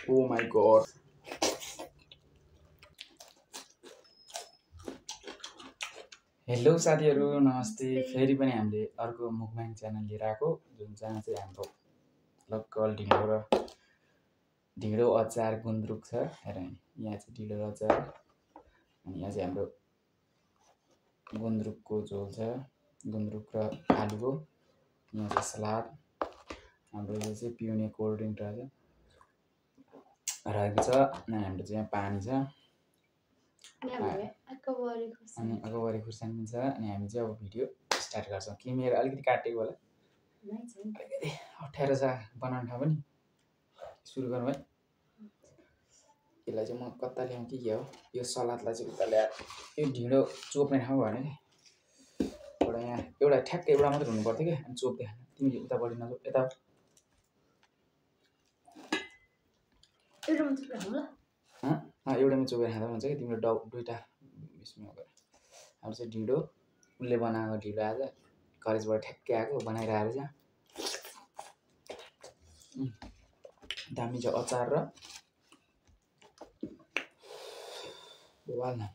Oh my god. Hello साथीहरु नमस्ते फेरि पनि हामीले अर्को मुभमेन्ट च्यानल लिएर आएको जुन जहाँ चाहिँ हाम्रो लोकल ढिँडो अचार गुन्द्रुक छ हेर यहाँ चाहिँ ढिँडो अचार अनि यहाँ चाहिँ हाम्रो गुन्द्रुकको झोल छ गुन्द्रुक र आलुको यहाँ चाहिँ सलाद हाम्रो यो चाहिँ पिउने कोल्ड ड्रिङ्क रहेको छ अनि हाम्रो चाहिँ यहाँ पानी छ अनि अगावरी खुर्सानी छ अनि हामी चाहिँ अब भिडियो स्टार्ट गर्छौँ कि मेरो अलिकति काटेको होला अलिकति अप्ठ्यारो छ बनाउने ठाउँ पनि सुरु गरौँ है यसलाई चाहिँ म कता ल्याउँ के हो यो सलादलाई चाहिँ उता ल्याएर यो ढिँडो चोप्ने ठाउँ भएन कि एउटा यहाँ एउटा ठ्याक्कै एउटा मात्र हुनु पर्थ्यो क्या अनि चोप्दै तिमीले उतापट्टि नचोप यता एउटामा चोपेर खाँदा हुन्छ कि तिम्रो दुईवटा यसमा गरेर हाम्रो चाहिँ ढिँडो उसले बनाएको ढिँडो आज कलेजबाट ठ्याक्कै आएको बनाएर आएर चाहिँ दामी छ अचार र वाल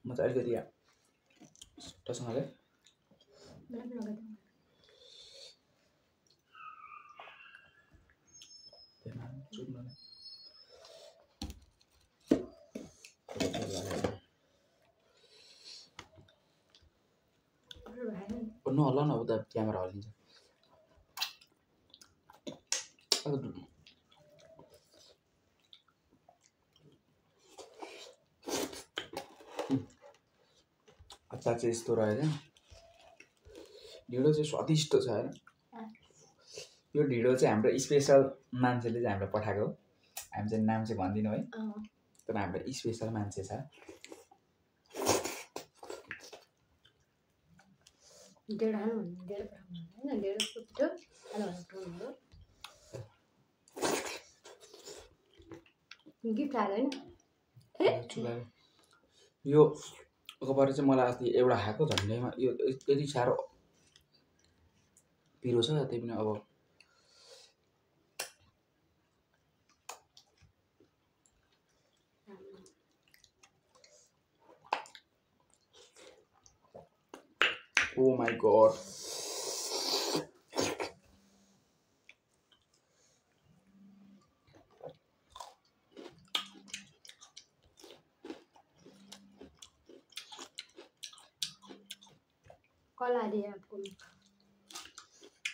म चाहिँ अलिकति यहाँ टसँगले नहल्ला न उता क्यामेरा हल्लिन्छ अचार चाहिँ यस्तो रहेछ ढिँडो चाहिँ स्वादिष्ट छ होइन यो ढिँडो चाहिँ हाम्रो स्पेसल मान्छेले चाहिँ हामीलाई पठाएको हो हामी चाहिँ नाम चाहिँ भन्दिनौँ है तर हाम्रो स्पेसल मान्छे छ यो अगाडि चाहिँ मलाई अस्ति एउटा खाएको झन्डैमा यो यति साह्रो पिरो छ त्यही पनि अब Oh my god. कला दे आपको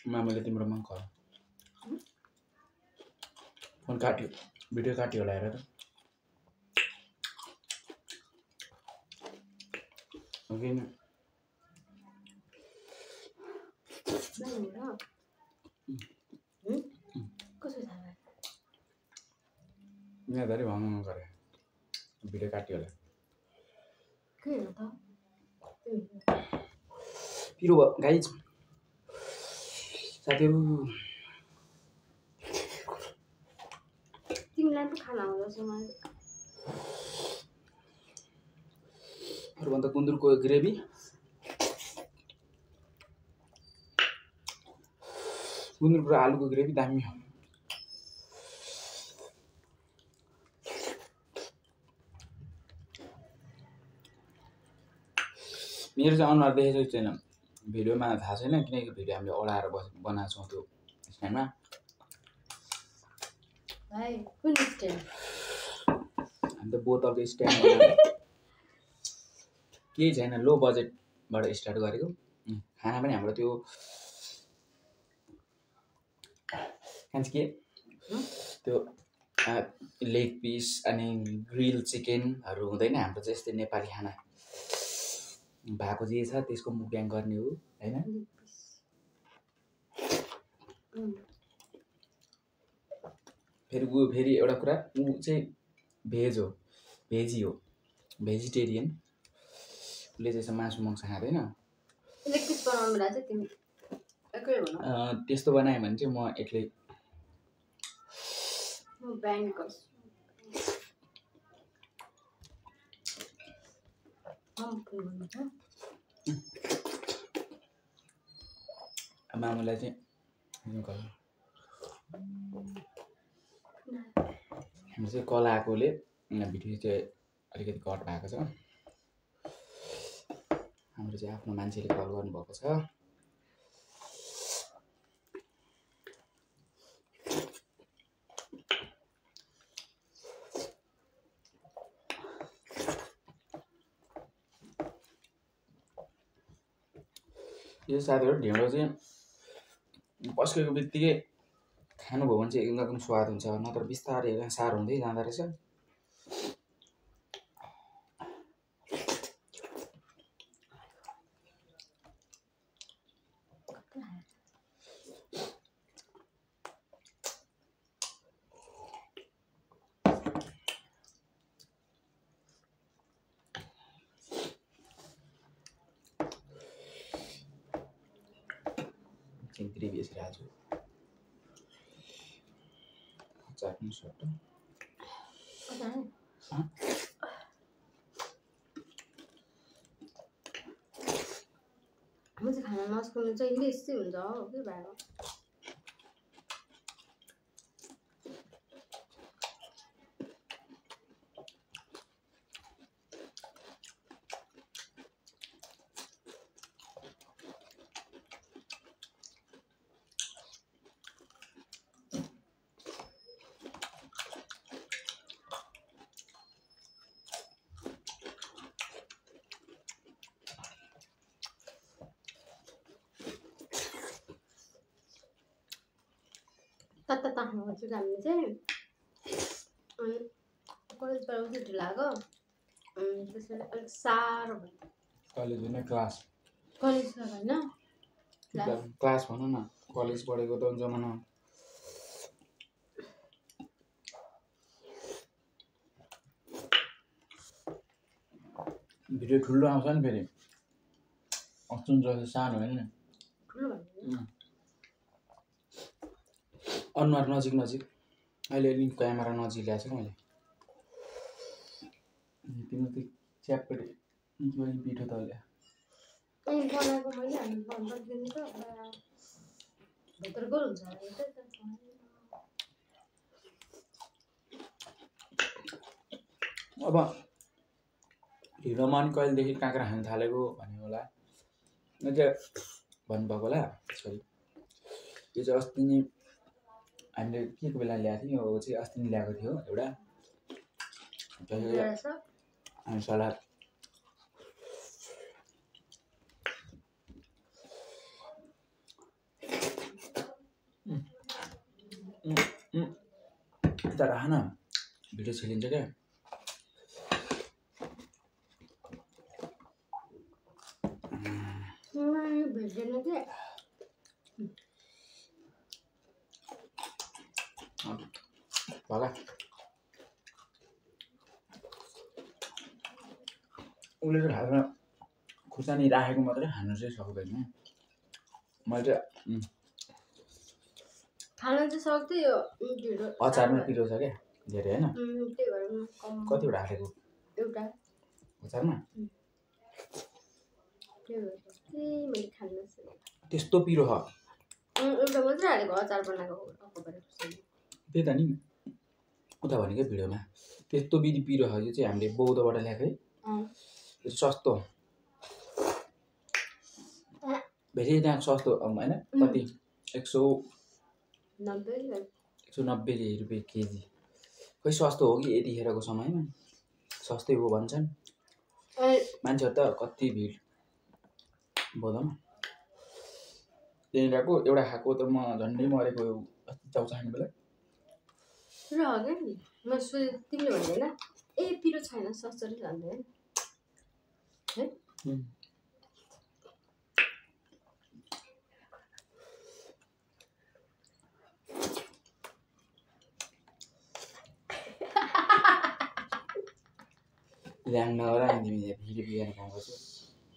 मामाले तिम्रो मन खा फोन काट्यो भिडियो काट्यो होला हेर त ओके नि यहाँ धेरै भन्नु गरे भिडियो काट्यो होला के हो त पिरो भयो गाइज साथीहरु तिमीलाई पो खाना आउँछ मलाई अरूभन्दा गुन्द्रुकको ग्रेभी गुन्द्रुक र आलुको ग्रेभी दामी हो मेरो चाहिँ अनुहार देखेको छैन भिडियोमा थाहा छैन किनकि भिडियो हामीले ओडाएर बनाएको छौँ त्यो स्ट्यान्डमा भाइ कुन स्ट्यान्ड हामी त बोतलको स्ट्यान्ड केही छैन लो बजेटबाट स्टार्ट गरेको खाना पनि हाम्रो त्यो के त्यो लेग पिस अनि ग्रिल चिकनहरू हुँदैन हाम्रो चाहिँ यस्तै नेपाली खाना भएको जे छ त्यसको मुखब्याङ गर्ने हो हैन फेरि एउटा कुरा उ चाहिँ भेज हो भेजिटेरियन उसले चाहिँ मासु मांस खाँदैन लेग पिस बनाउनु होला चाहिँ तिमी एकै हो न त्यस्तो बनाएँ भने चाहिँ म एक्लै म ब्याङ्क गर्छु मामुलाई चाहिँ हाम्रो चाहिँ कल आएकोले भिडियो चाहिँ अलिकति कट भएको छ हाम्रो चाहिँ आफ्नो मान्छेले कल गर्नुभएको छ यो साथीहरू ढेँडो चाहिँ पस्केको बित्तिकै खानुभयो भने चाहिँ एकदम स्वाद हुन्छ नत्र बिस्तारै सार हुँदै जाँदो रहेछ ग्रेभी यसरी हाल्छु चाट्नु सक्छ म चाहिँ खाना नस्कुनु चाहिँ यस्तै हुन्छ हो के भएको तत्ता ताख्नु खोज्छु हामीले चाहिँ अनि कलेजबाट उठ्नु ढिलो लाग्यो त्यसपछि अलिक साह्रो भयो कलेज होइन क्लास कलेज होइन क्लास भनौँ न कलेज पढेको त जमाना भिडियो ठुलो आउँछ नि फेरि अस्ति जस्तो सानो होइन नि ठुलो भयो अनुहार नजिक नजिक अहिले अलिक क्यामेरा नजिक ल्याएको छु मैले तिम्रो त्यो च्यापपट्टि निकै पिठो त अहिले अनि बनाएको मैले हामी भन्दा दिनु त भित्र गोल हुन्छ अब ढिलोमा अनि कहिलेदेखि काँक्रा खान थालेको भन्यो होला न चाहिँ भन्नुभएको होला सरी यो चाहिँ अस्ति नै हामीले के को बेला ल्याएको थियौँ यो चाहिँ अस्ति नै ल्याएको थियो एउटा अनि सलाद तर राख न भिडियो छेलिन्छ क्या भेट्दैन के होला उसले चाहिँ खासमा खुर्सानी राखेको मात्रै खानु चाहिँ सक्दैन मैले चाहिँ खान चाहिँ सक्थ्यो यो ढिँडो अचारमा पिरो छ क्या धेरै होइन त्यही भएर कतिवटा हालेको एउटा अचारमा मैले खान त्यस्तो पिरो छ एउटा मात्रै हालेको अचार बनाएको त्यही त नि उता भनेको भिडियोमा त्यस्तो विधि पिरो छ यो चाहिँ हामीले बौद्धबाट ल्याएको है यो सस्तो भेटै त्यहाँ सस्तो होइन कति 190 रुपियाँ केजी खै सस्तो हो कि यतिखेरको समयमा सस्तै हो भन्छन् मान्छेहरू त कति भिड बौद्धमा त्यहाँनिरको एउटा खाएको त म झन्डै मरेको चाउचा खाने बेला म तिमीले भन्दैन ए पिरो छैन सस्तरी भन्दैन है ल्याङ नगर तिमी भिडियो बिहान खाएको छु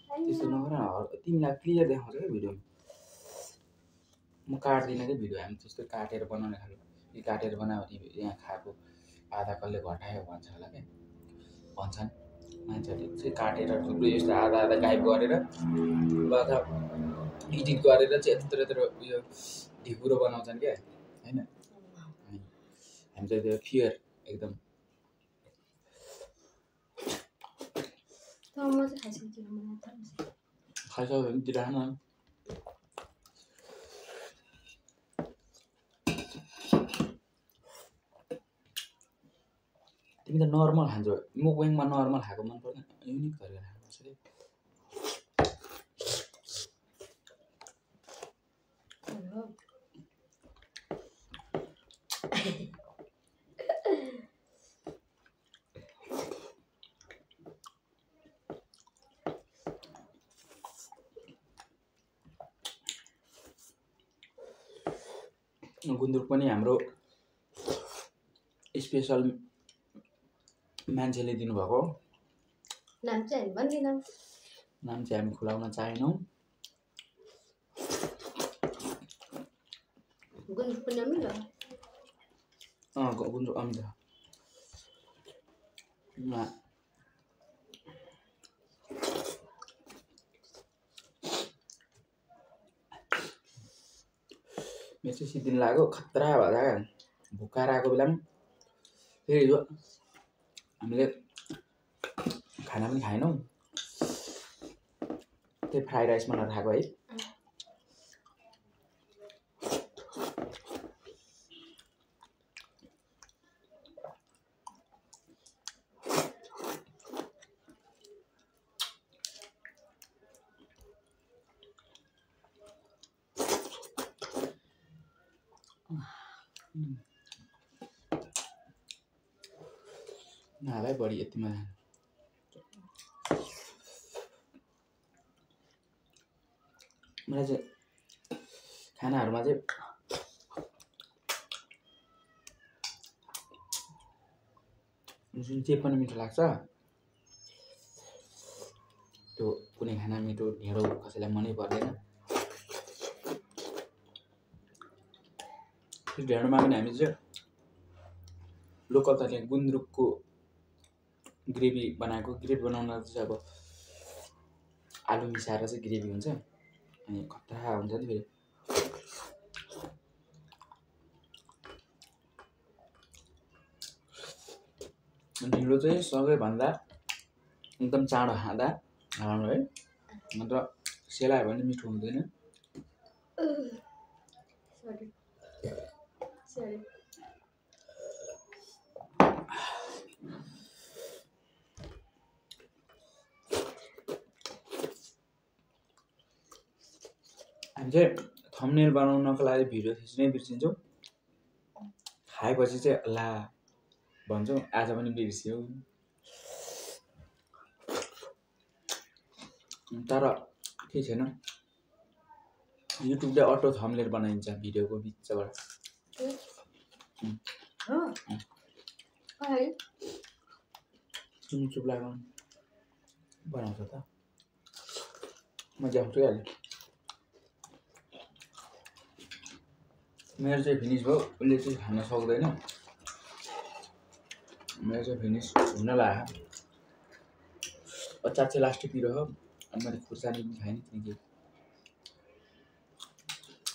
त्यस्तो नगर तिमीलाई क्लियर देखाउँछ क्या भिडियोमा म काट्दिनँ कि भिडियो, हामी त्यस्तो काटेर बनाउने खालको। यो काटेर बनायो भने यहाँ खाएको आधा कसले घटायो भन्छ होला क्या, भन्छन् मान्छेहरूले चाहिँ काटेर थुप्रो यस्तो आधा आधा गाइब गरेर अथवा एडिट गरेर चाहिँ यत्रो यत्रो उयो ढिकुरो बनाउँछन् क्या होइन। हामी चाहिँ त्यो फियर एकदम। तर म चाहिँ खाइसकेँ मलाई थाहा छ। खाइसक्यो भने दिइराख न। तिमी त नर्मल खान्छौ, मुकब्याङमा नर्मल खाएको मन पर्दैन, युनिक गरेर खानुपर्छ रे। गुन्द्रुक पनि हाम्रो स्पेसल मान्छेले दिनुभएको। नाम चाहिँ हामी भन्दैनौँ, नाम चाहिँ हामी खुलाउन चाहेनौँ। गुन्द्रुक पनि अमिलो। गुन्द्रुक अमिलो। मेरो चाहिँ सिद्धिन लाग्यो, खतरा भएर भुक्काएर आएको बेलामा फेरि हिजो हामीले खाना पनि खाएनौँ, त्यही फ्राइड राइस बनाएर खाएको है। भाइ बढी यतिमा मलाई चाहिँ खानाहरूमा चाहिँ जुन जे पनि मिठो लाग्छ, त्यो कुनै खाना मिठो ढेँडो कसैलाई मनै पर्दैन। ढेँडोमा पनि हामी चाहिँ लोकल तरिका गुन्द्रुकको ग्रेभी बनाएको। ग्रेभी बनाउन चाहिँ अब आलु मिसाएर चाहिँ ग्रेभी हुन्छ अनि खतरा हुन्छ नि फेरि। ढिँडो चाहिँ सबैभन्दा एकदम चाँडो खाँदा राम्रो है, नत्र सेलायो भने मिठो हुँदैन। हामी चाहिँ थम्बनेल बनाउनको लागि भिडियो खिच्नै बिर्सिन्छौँ, खाएपछि चाहिँ ला भन्छौँ आज पनि बिर्स्यौँ। तर केही छैन, युट्युबले अटो थम्बनेल बनाइदिन्छ भिडियोको बिचबाट। चुप लाग्नु बनाउँछ त, मजा आउँछ क्या। मेरो चाहिँ फिनिस भयो, उसले चाहिँ खान सक्दैन। मेरो चाहिँ फिनिस हुन लाग्यो। अचार चाहिँ लास्टै पिरो हो। अनि मैले खुर्सानी पनि खाएँ किनकि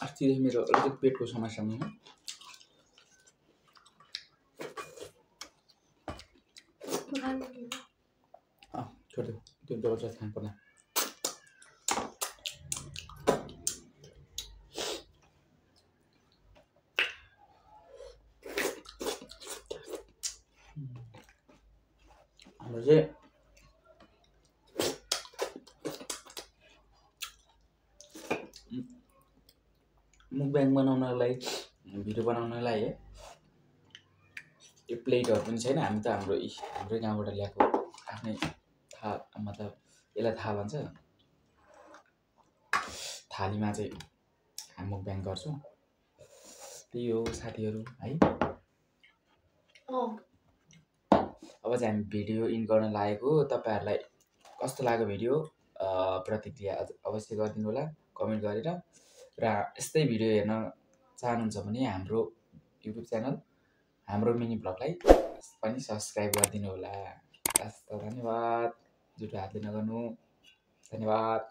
अस्तिदेखि मेरो अलिकति पेटको समस्या हुनु। छोड्यो, त्यो जबरजस्त खानु पर्दैन। हाम्रो चाहिँ मुकब्याङ बनाउनलाई, भिडियो बनाउनलाई है, यो प्लेटहरू पनि छैन। हामी त हाम्रै गाउँबाट ल्याएको आफ्नै मतलब यसलाई थाहा भन्छ, थालीमा चाहिँ हामी मुकब्याङ गर्छौँ। त्यही हो साथीहरू है। अब चाहिँ हामी भिडियो इन गर्न लागेको। तपाईँहरूलाई कस्तो लाग्यो भिडियो प्रतिक्रिया अवश्य गरिदिनु होला कमेन्ट गरेर। र र यस्तै भिडियो हेर्न चाहनुहुन्छ भने हाम्रो युट्युब च्यानल हाम्रो मिनी ब्लगलाई पनि सब्सक्राइब गरिदिनु होला। हस् त धन्यवाद। जुटो हातले नगर्नु। धन्यवाद।